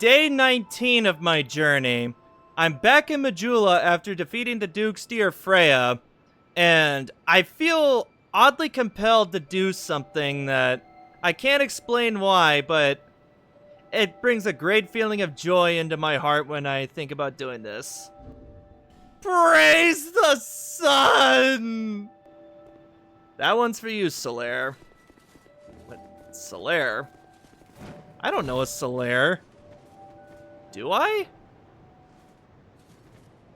Day 19 of my journey. I'm back in Majula after defeating the Duke's dear Freya, and I feel oddly compelled to do something that I can't explain why, but it brings a great feeling of joy into my heart when I think about doing this. Praise the sun! That one's for you, Solaire. But Solaire? I don't know a Solaire. Do I?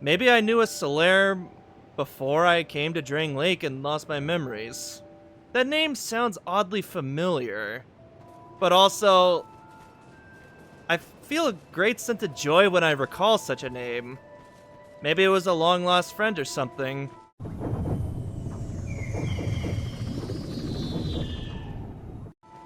Maybe I knew a Solaire before I came to Drang Lake and lost my memories. That name sounds oddly familiar. But also, I feel a great sense of joy when I recall such a name. Maybe it was a long-lost friend or something.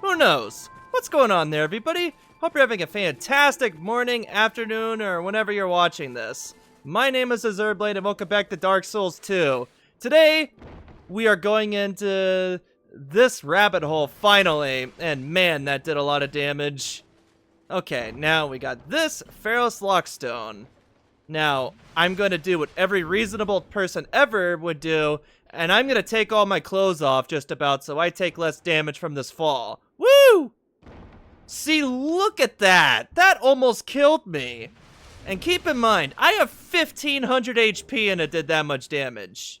Who knows? What's going on there, everybody? Hope you're having a fantastic morning, afternoon, or whenever you're watching this. My name is Azurblade, and welcome back to Dark Souls 2. Today, we are going into this rabbit hole, finally. And man, that did a lot of damage. Okay, now we got this Pharos Lockstone. Now, I'm going to do what every reasonable person ever would do, and I'm going to take all my clothes off just about so I take less damage from this fall. Woo! See, look at that! That almost killed me. And keep in mind, I have 1500 HP and it did that much damage.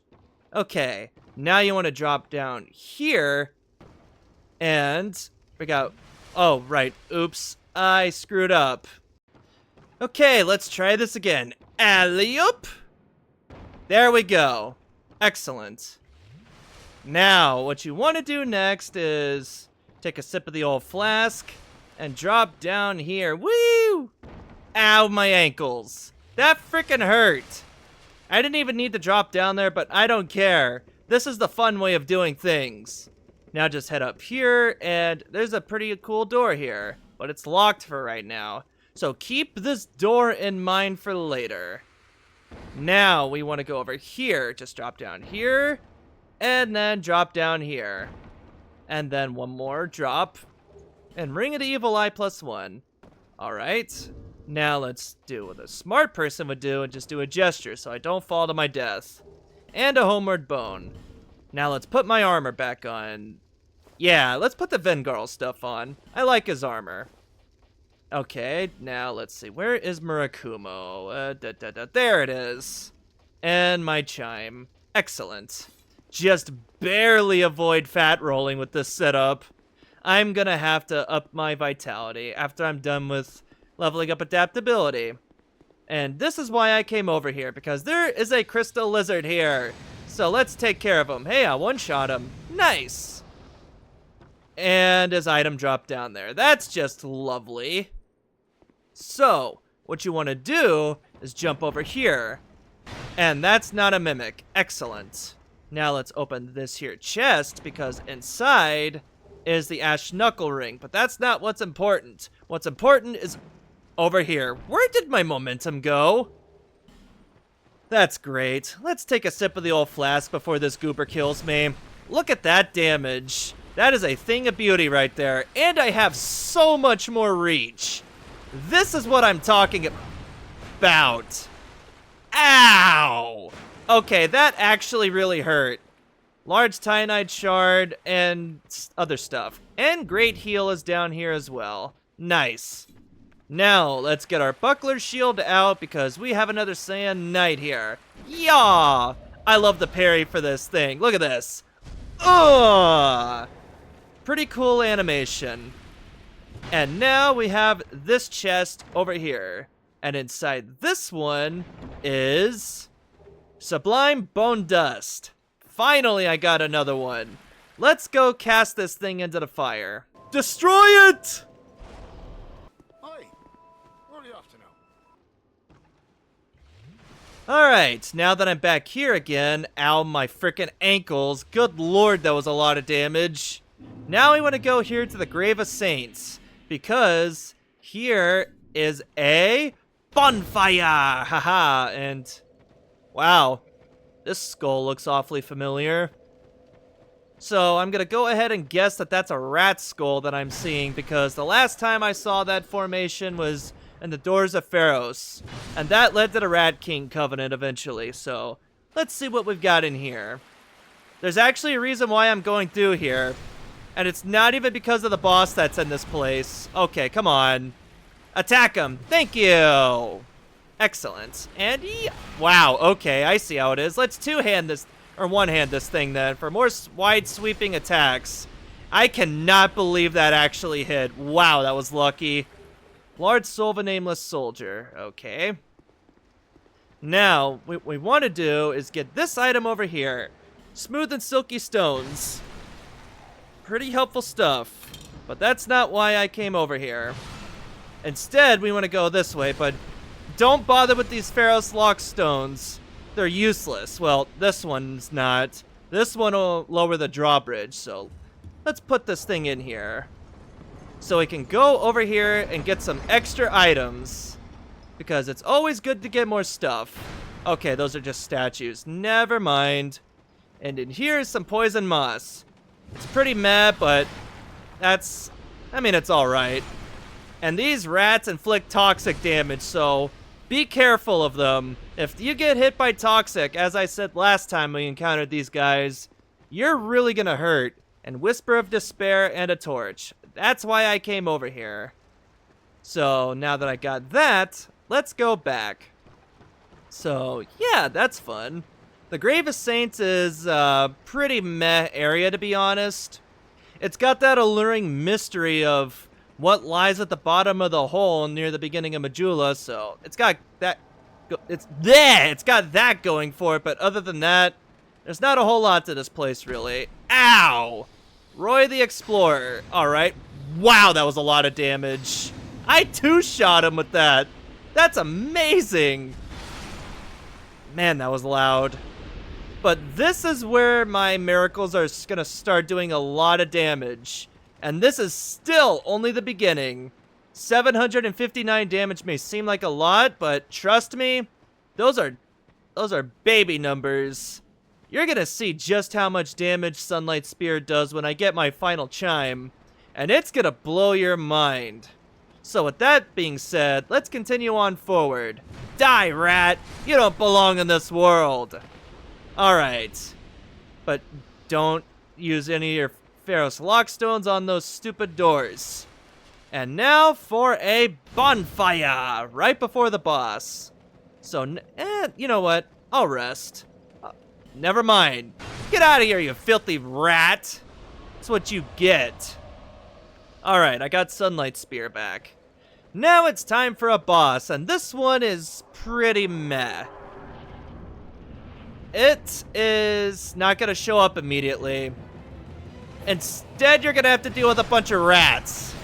Okay, now you want to drop down here. And we got... Oh, right. Oops. I screwed up. Okay, let's try this again. Alley-oop! There we go. Excellent. Now, what you want to do next is take a sip of the old flask and drop down here. Woo! Ow, my ankles. That freaking hurt. I didn't even need to drop down there, but I don't care. This is the fun way of doing things. Now just head up here, and there's a pretty cool door here, but it's locked for right now. So keep this door in mind for later. Now we want to go over here. Just drop down here, and then drop down here. And then one more drop. And Ring of the Evil Eye +1. Alright. Now let's do what a smart person would do and just do a gesture so I don't fall to my death. And a homeward bone. Now let's put my armor back on. Yeah, let's put the Vengarl stuff on. I like his armor. Okay, now let's see. Where is Murakumo? There it is. And my chime. Excellent. Just barely avoid fat rolling with this setup. I'm gonna have to up my vitality after I'm done with leveling up adaptability. And this is why I came over here, because there is a crystal lizard here. So let's take care of him. Hey, I one-shot him. Nice. And his item dropped down there. That's just lovely. So, what you want to do is jump over here. And that's not a mimic. Excellent. Now let's open this here chest, because inside is the Ash Knuckle Ring. But that's not what's important. What's important is over here. Where did my momentum go? That's great. Let's take a sip of the old flask before this goober kills me. Look at that damage. That is a thing of beauty right there. And I have so much more reach. This is what I'm talking about. Ow! Okay, that actually really hurt. Large Tynite Shard and other stuff. And Great Heal is down here as well. Nice. Now, let's get our Buckler Shield out because we have another Saiyan Knight here. Yaw! I love the parry for this thing. Look at this. Ugh! Pretty cool animation. And now we have this chest over here. And inside this one is Sublime Bone Dust. Finally, I got another one. Let's go cast this thing into the fire. Destroy it! Hi. Where are you off to now? Alright, now that I'm back here again, ow, my frickin' ankles. Good lord, that was a lot of damage. Now we want to go here to the Grave of Saints, because here is a bonfire! Haha, and wow, this skull looks awfully familiar. So I'm gonna go ahead and guess that that's a rat skull that I'm seeing, because the last time I saw that formation was and the Doors of Pharos. And that led to the Rat King Covenant eventually. So let's see what we've got in here. There's actually a reason why I'm going through here. And it's not even because of the boss that's in this place. Okay, come on. Attack him. Thank you. Excellent. And wow, okay, I see how it is. Let's two-hand this, or one-hand this thing then, for more wide sweeping attacks. I cannot believe that actually hit. Wow, that was lucky. Large soul of a nameless soldier. Okay. Now, what we want to do is get this item over here. Smooth and silky stones. Pretty helpful stuff. But that's not why I came over here. Instead, we want to go this way, but don't bother with these Pharos Lock stones. They're useless. Well, this one's not. This one will lower the drawbridge, so let's put this thing in here. So we can go over here and get some extra items. Because it's always good to get more stuff. Okay, those are just statues. Never mind. And in here is some poison moss. It's pretty meh, but that's... I mean, it's alright. And these rats inflict toxic damage, so be careful of them. If you get hit by toxic, as I said last time we encountered these guys, you're really gonna hurt. And Whisper of Despair and a torch. That's why I came over here. So now that I got that, let's go back. So yeah, that's fun. The Grave of Saints is a pretty meh area, to be honest. It's got that alluring mystery of what lies at the bottom of the hole near the beginning of Majula, so it's got that. It's got that going for it, but other than that, there's not a whole lot to this place, really. Ow! Roy the Explorer. Alright. Wow, that was a lot of damage. I two-shot him with that. That's amazing. Man, that was loud. But this is where my miracles are gonna start doing a lot of damage. And this is still only the beginning. 759 damage may seem like a lot, but trust me, those are baby numbers. You're gonna see just how much damage Sunlight Spear does when I get my final chime, and it's gonna blow your mind. So with that being said, let's continue on forward. Die, rat! You don't belong in this world! Alright. But don't use any of your Pharos Lockstones on those stupid doors. And now for a bonfire! Right before the boss. So, you know what? I'll rest. Never mind. Get out of here, you filthy rat! That's what you get. Alright, I got Sunlight Spear back. Now it's time for a boss, and this one is pretty meh. It is not gonna show up immediately. Instead, you're gonna have to deal with a bunch of rats.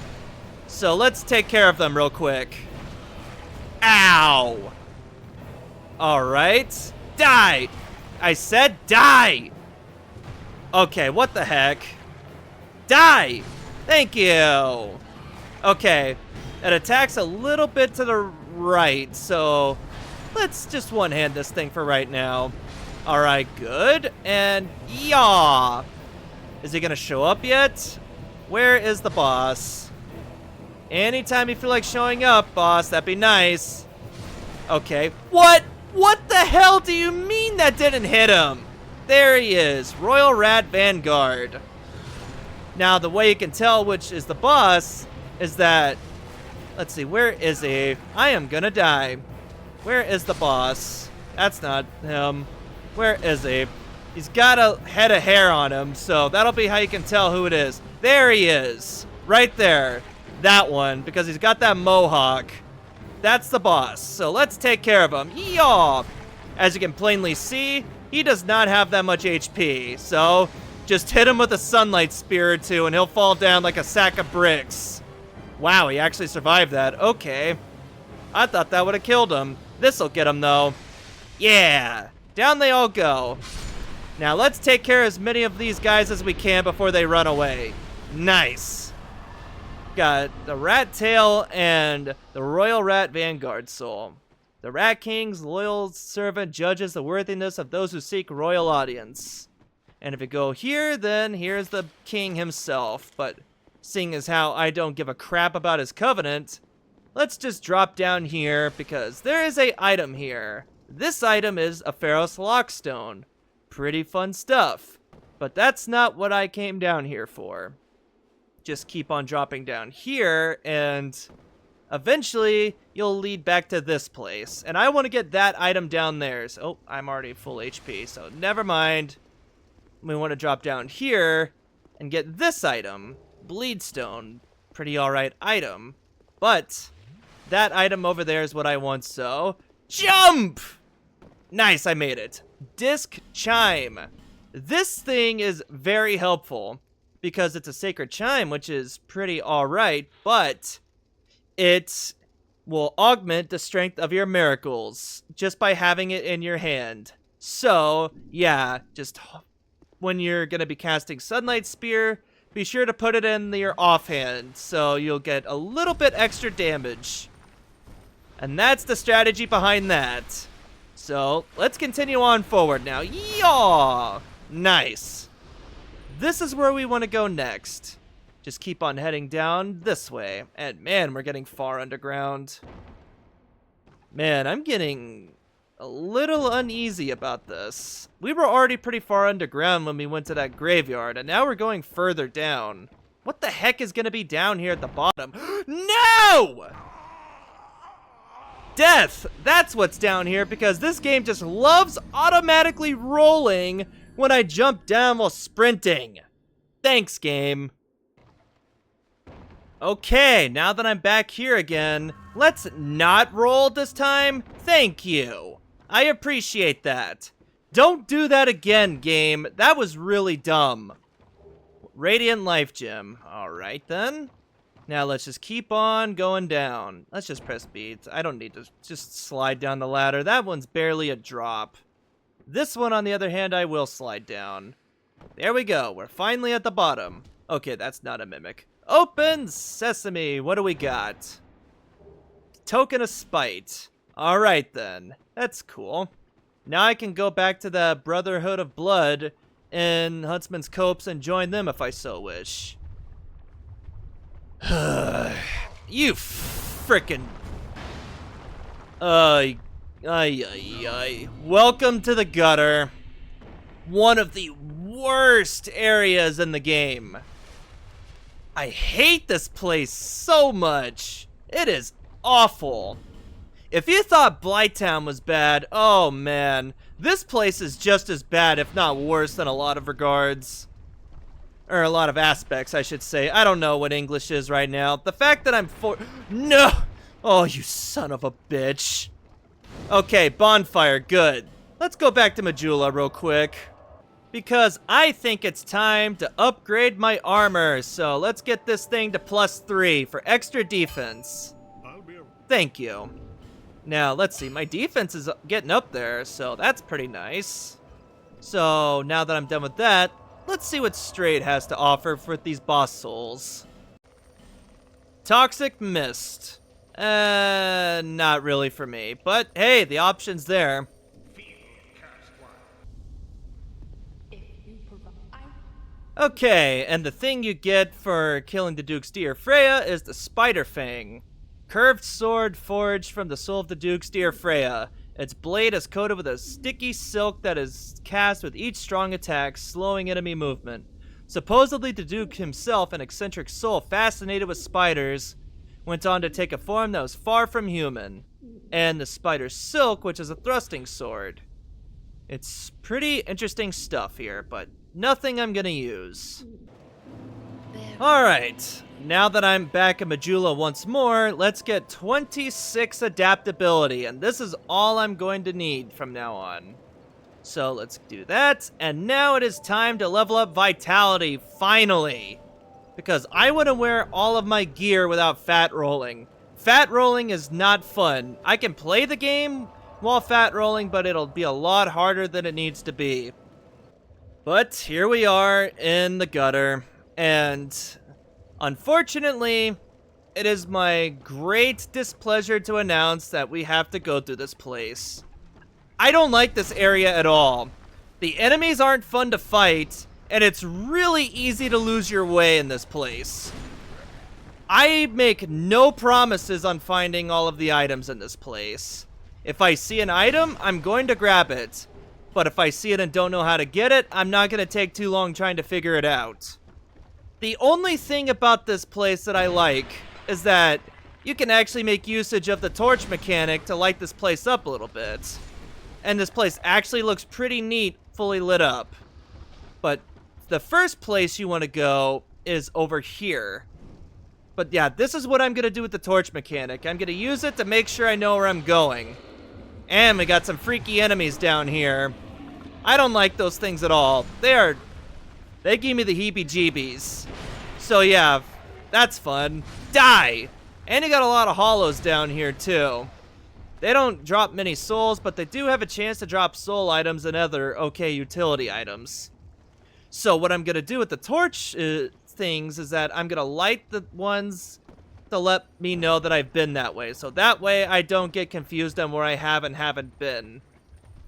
So let's take care of them real quick. Ow! Alright. Die! I said die! Okay, what the heck? Die! Thank you! Okay, it attacks a little bit to the right, so let's just one-hand this thing for right now. Alright, good. And yaw! Is he gonna show up yet? Where is the boss? Anytime you feel like showing up, boss, that'd be nice. Okay. What? What the hell do you mean that didn't hit him? There he is. Royal Rat Vanguard. Now, the way you can tell which is the boss is that... Let's see, where is he? I am gonna die. Where is the boss? That's not him. Where is he? He's got a head of hair on him, so that'll be how you can tell who it is. There he is. Right there. That one, because he's got that mohawk. That's the boss, so let's take care of him. Yaw! As you can plainly see, he does not have that much HP, so just hit him with a Sunlight Spear or two and he'll fall down like a sack of bricks. Wow, he actually survived that. Okay. I thought that would have killed him. This'll get him, though. Yeah! Down they all go. Now let's take care of as many of these guys as we can before they run away. Nice. Got the Rat Tail and the Royal Rat Vanguard Soul. The Rat King's loyal servant judges the worthiness of those who seek royal audience. And if you go here, then here's the king himself. But seeing as how I don't give a crap about his covenant, let's just drop down here because there is a item here. This item is a Pharaoh's Lockstone. Pretty fun stuff. But that's not what I came down here for. Just keep on dropping down here, and eventually you'll lead back to this place. And I want to get that item down there. So, oh, I'm already full HP, so never mind. We want to drop down here and get this item. Bleedstone. Pretty alright item. But that item over there is what I want, so jump! Nice, I made it. Disc Chime. This thing is very helpful because it's a sacred chime, which is pretty alright, but it will augment the strength of your miracles just by having it in your hand. So, yeah, just when you're going to be casting Sunlight Spear, be sure to put it in your offhand so you'll get a little bit extra damage. And that's the strategy behind that. So, let's continue on forward now. Yaw! Nice. This is where we want to go next. Just keep on heading down this way. And man, we're getting far underground. Man, I'm getting a little uneasy about this. We were already pretty far underground when we went to that graveyard, and now we're going further down. What the heck is going to be down here at the bottom? No! Death! That's what's down here, because this game just loves automatically rolling when I jump down while sprinting. Thanks, game. Okay, now that I'm back here again, let's not roll this time. Thank you. I appreciate that. Don't do that again, game. That was really dumb. Radiant Life Gem. Alright then. Now let's just keep on going down. Let's just press B. I don't need to just slide down the ladder. That one's barely a drop. This one, on the other hand, I will slide down. There we go. We're finally at the bottom. Okay, that's not a mimic. Open sesame. What do we got? Token of Spite. Alright then. That's cool. Now I can go back to the Brotherhood of Blood in Huntsman's Copse and join them if I so wish. You frickin'... Welcome to the gutter. One of the worst areas in the game. I hate this place so much. It is awful. If you thought Blighttown was bad, oh man. This place is just as bad, if not worse, in a lot of regards. Or a lot of aspects, I should say. I don't know what English is right now. The fact that I'm No! Oh, you son of a bitch. Okay, bonfire, good. Let's go back to Majula real quick. Because I think it's time to upgrade my armor. So let's get this thing to +3 for extra defense. Thank you. Now, let's see. My defense is getting up there, so that's pretty nice. So now that I'm done with that, let's see what Straight has to offer for these boss souls. Toxic Mist. Not really for me. But hey, the option's there. Okay, and the thing you get for killing the Duke's Deer Freya is the Spider Fang. Curved sword forged from the soul of the Duke's Deer Freya. Its blade is coated with a sticky silk that is cast with each strong attack, slowing enemy movement. Supposedly the Duke himself, an eccentric soul fascinated with spiders, went on to take a form that was far from human. And the spider silk, which is a thrusting sword. It's pretty interesting stuff here, but nothing I'm gonna use. Alright, now that I'm back in Majula once more, let's get 26 adaptability, and this is all I'm going to need from now on. So let's do that, and now it is time to level up Vitality, finally! Because I want to wear all of my gear without fat rolling. Fat rolling is not fun. I can play the game while fat rolling, but it'll be a lot harder than it needs to be. But here we are in the gutter, and unfortunately, it is my great displeasure to announce that we have to go through this place. I don't like this area at all. The enemies aren't fun to fight, and it's really easy to lose your way in this place. I make no promises on finding all of the items in this place. If I see an item, I'm going to grab it. But if I see it and don't know how to get it, I'm not going to take too long trying to figure it out. The only thing about this place that I like is that you can actually make usage of the torch mechanic to light this place up a little bit. And this place actually looks pretty neat, fully lit up. But the first place you want to go is over here. But yeah, this is what I'm going to do with the torch mechanic. I'm going to use it to make sure I know where I'm going. And we got some freaky enemies down here. I don't like those things at all. They give me the heebie-jeebies. So yeah, that's fun. Die! And you got a lot of hollows down here too. They don't drop many souls, but they do have a chance to drop soul items and other okay utility items. So what I'm going to do with the torch things is that I'm going to light the ones to let me know that I've been that way. So that way I don't get confused on where I have and haven't been.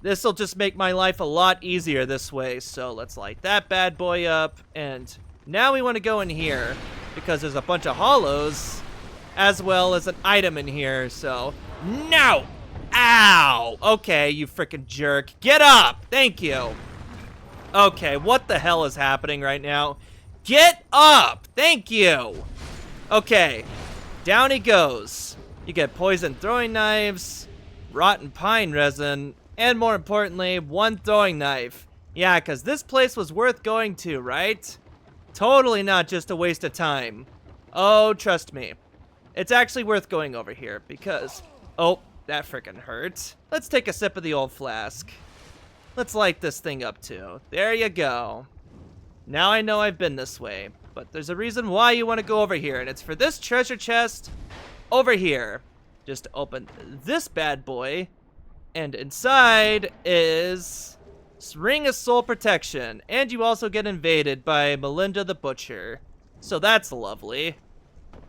This will just make my life a lot easier this way. So let's light that bad boy up. And now we want to go in here because there's a bunch of hollows as well as an item in here. So no! Ow! Okay, you freaking jerk. Get up! Thank you. Okay, what the hell is happening right now? Get up! Thank you! Okay, down he goes. You get poison throwing knives, rotten pine resin, and more importantly, one throwing knife. Yeah, because this place was worth going to, right? Totally not just a waste of time. Oh, trust me. It's actually worth going over here because... Oh, that frickin' hurt. Let's take a sip of the old flask. Let's light this thing up too. There you go. Now I know I've been this way, but there's a reason why you want to go over here, and it's for this treasure chest over here. Just open this bad boy, and inside is Ring of Soul Protection, and you also get invaded by Melinda the Butcher. So that's lovely.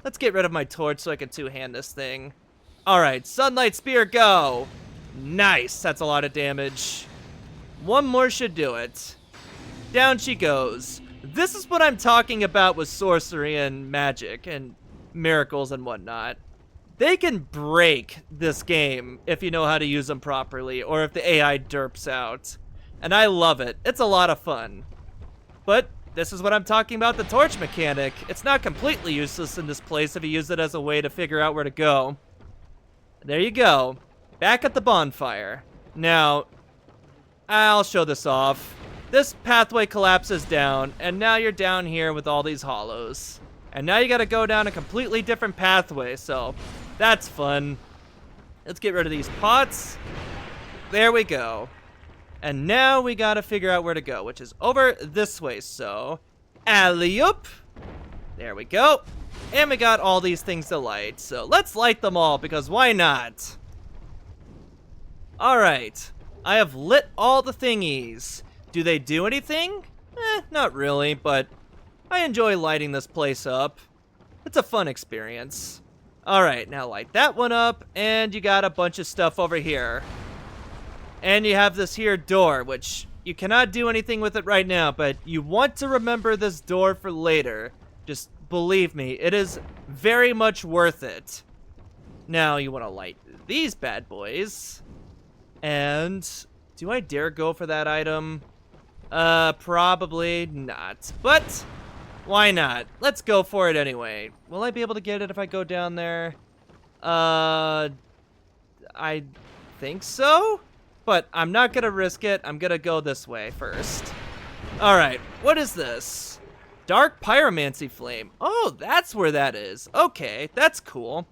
Let's get rid of my torch so I can two-hand this thing. Alright, Sunlight Spear, go! Nice, that's a lot of damage. One more should do it. Down she goes. This is what I'm talking about with sorcery and magic and miracles and whatnot. They can break this game if you know how to use them properly, or if the AI derps out. And I love it. It's a lot of fun. But this is what I'm talking about, the torch mechanic. It's not completely useless in this place if you use it as a way to figure out where to go. There you go. Back at the bonfire. Now, I'll show this off. This pathway collapses down, and now you're down here with all these hollows. And now you gotta go down a completely different pathway, so that's fun. Let's get rid of these pots. There we go. And now we gotta figure out where to go, which is over this way, so... Alley-oop! There we go. And we got all these things to light, so let's light them all, because why not? Alright. I have lit all the thingies. Do they do anything? Not really, but I enjoy lighting this place up. It's a fun experience. Alright, now light that one up, and you got a bunch of stuff over here. And you have this here door, which you cannot do anything with it right now, but you want to remember this door for later. Just believe me, it is very much worth it. Now you want to light these bad boys. And do I dare go for that item? Probably not. But why not? Let's go for it anyway. Will I be able to get it if I go down there? I think so? But I'm not gonna risk it. I'm gonna go this way first. Alright, what is this? Dark Pyromancy Flame. Oh, that's where that is. Okay, that's cool.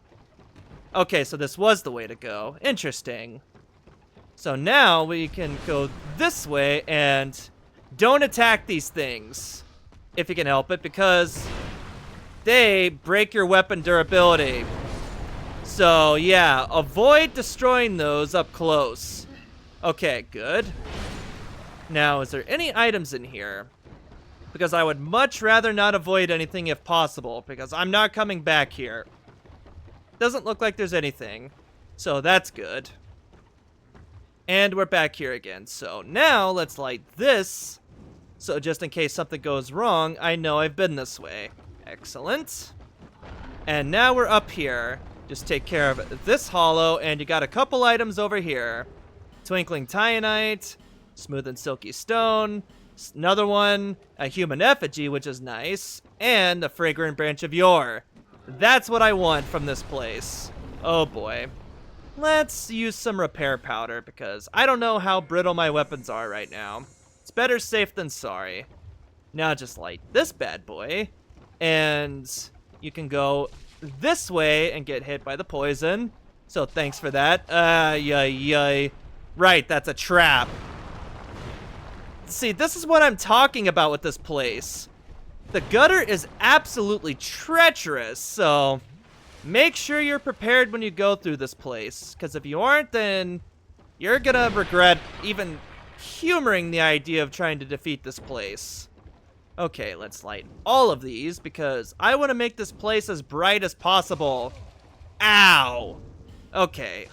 Okay, so this was the way to go. Interesting. So now we can go this way and don't attack these things, if you can help it, because they break your weapon durability. So yeah, avoid destroying those up close. Okay, good. Now, is there any items in here? Because I would much rather not avoid anything if possible, because I'm not coming back here. Doesn't look like there's anything, so that's good. And we're back here again. So now let's light this. So just in case something goes wrong, I know I've been this way. Excellent. And now we're up here. Just take care of this hollow, and you got a couple items over here. Twinkling Titanite, Smooth and Silky Stone, another one, a human effigy, which is nice, and a fragrant branch of yore. That's what I want from this place. Oh boy. Let's use some repair powder, because I don't know how brittle my weapons are right now. It's better safe than sorry. Now just light this bad boy, and you can go this way and get hit by the poison. So thanks for that. Yay. Right, that's a trap. See, this is what I'm talking about with this place. The gutter is absolutely treacherous, so make sure you're prepared when you go through this place, because if you aren't, then you're gonna regret even humoring the idea of trying to defeat this place. Okay, let's light all of these, because I want to make this place as bright as possible. Ow! Okay,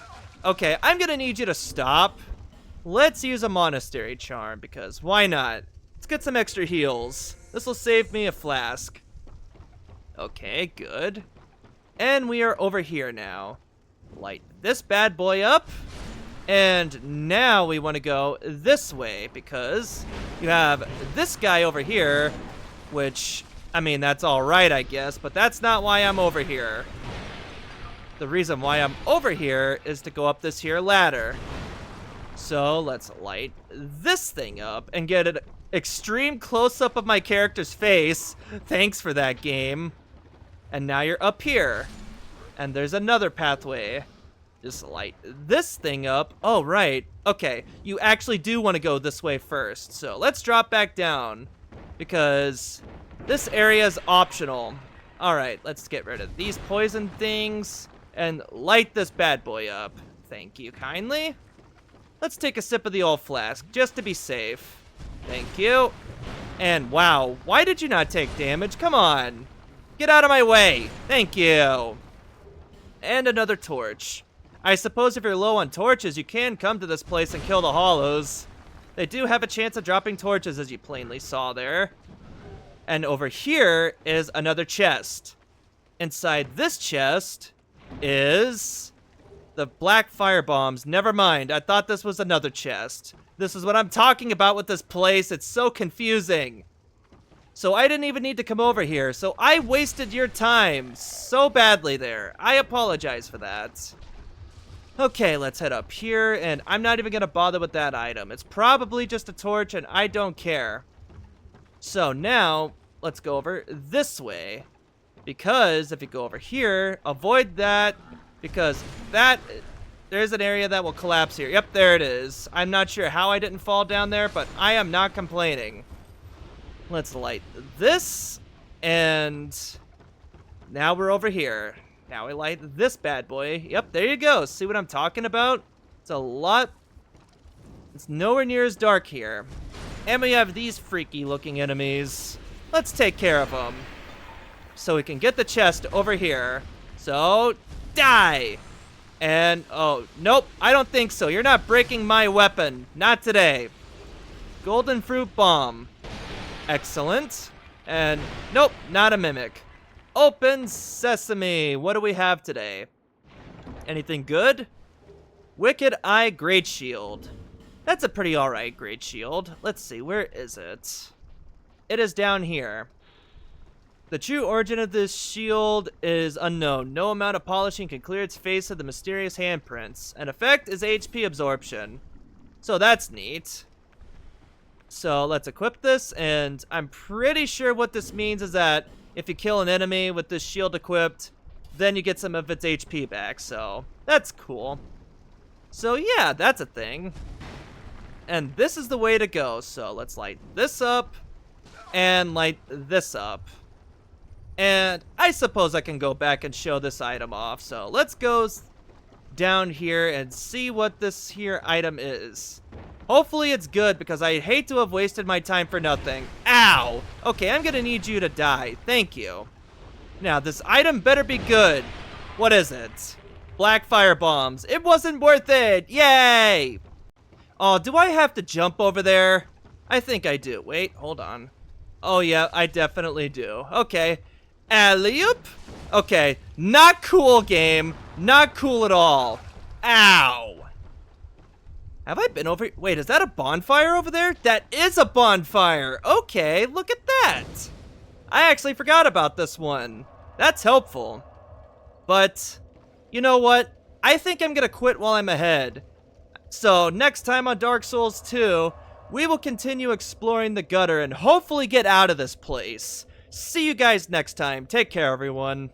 I'm gonna need you to stop. Let's use a monastery charm, because why not? Let's get some extra heals. This will save me a flask. Okay, good. And we are over here now. Light this bad boy up. And now we want to go this way, because you have this guy over here, which, I mean, that's alright, I guess, but that's not why I'm over here. The reason why I'm over here is to go up this here ladder. So let's light this thing up and get an extreme close-up of my character's face. Thanks for that, game. And now you're up here. And there's another pathway. Just light this thing up. Oh, right. Okay, you actually do want to go this way first. So let's drop back down, because this area is optional. All right, let's get rid of these poison things and light this bad boy up. Thank you kindly. Let's take a sip of the old flask, just to be safe. Thank you. And wow, why did you not take damage? Come on. Get out of my way. Thank you. And another torch. I suppose if you're low on torches, you can come to this place and kill the hollows. They do have a chance of dropping torches, as you plainly saw there. And over here is another chest. Inside this chest is the black fire bombs. Never mind, I thought this was another chest. This is what I'm talking about with this place. It's so confusing. So I didn't even need to come over here. So I wasted your time so badly there. I apologize for that. Okay, let's head up here, and I'm not even gonna bother with that item. It's probably just a torch, and I don't care. So now, let's go over this way. Because if you go over here, avoid that, because there's an area that will collapse here. Yep, there it is. I'm not sure how I didn't fall down there, but I am not complaining. Let's light this, and now we're over here. Now we light this bad boy. Yep, there you go. See what I'm talking about? It's nowhere near as dark here. And we have these freaky looking enemies. Let's take care of them, so we can get the chest over here. So, die! And, oh, nope, I don't think so. You're not breaking my weapon. Not today. Golden fruit bomb. Excellent. And, nope, not a mimic. Open sesame. What do we have today? Anything good? Wicked Eye Great Shield. That's a pretty alright Great Shield. Let's see, where is it? It is down here. The true origin of this shield is unknown. No amount of polishing can clear its face of the mysterious handprints. An effect is HP absorption. So that's neat. So let's equip this, and I'm pretty sure what this means is that if you kill an enemy with this shield equipped, then you get some of its HP back, so that's cool. So yeah, that's a thing. And this is the way to go, so let's light this up, and light this up. And I suppose I can go back and show this item off, so let's go down here and see what this here item is. Hopefully it's good, because I hate to have wasted my time for nothing. Ow! Okay, I'm gonna need you to die. Thank you. Now, this item better be good. What is it? Black fire bombs. It wasn't worth it! Yay! Oh, do I have to jump over there? I think I do. Wait, hold on. Oh yeah, I definitely do. Okay. Alley-oop. Okay, not cool, game. Not cool at all. Ow. Have I been over... Wait, is that a bonfire over there? That is a bonfire. Okay, look at that. I actually forgot about this one. That's helpful. But, you know what? I think I'm gonna quit while I'm ahead. So, next time on Dark Souls 2, we will continue exploring the gutter and hopefully get out of this place. See you guys next time. Take care, everyone.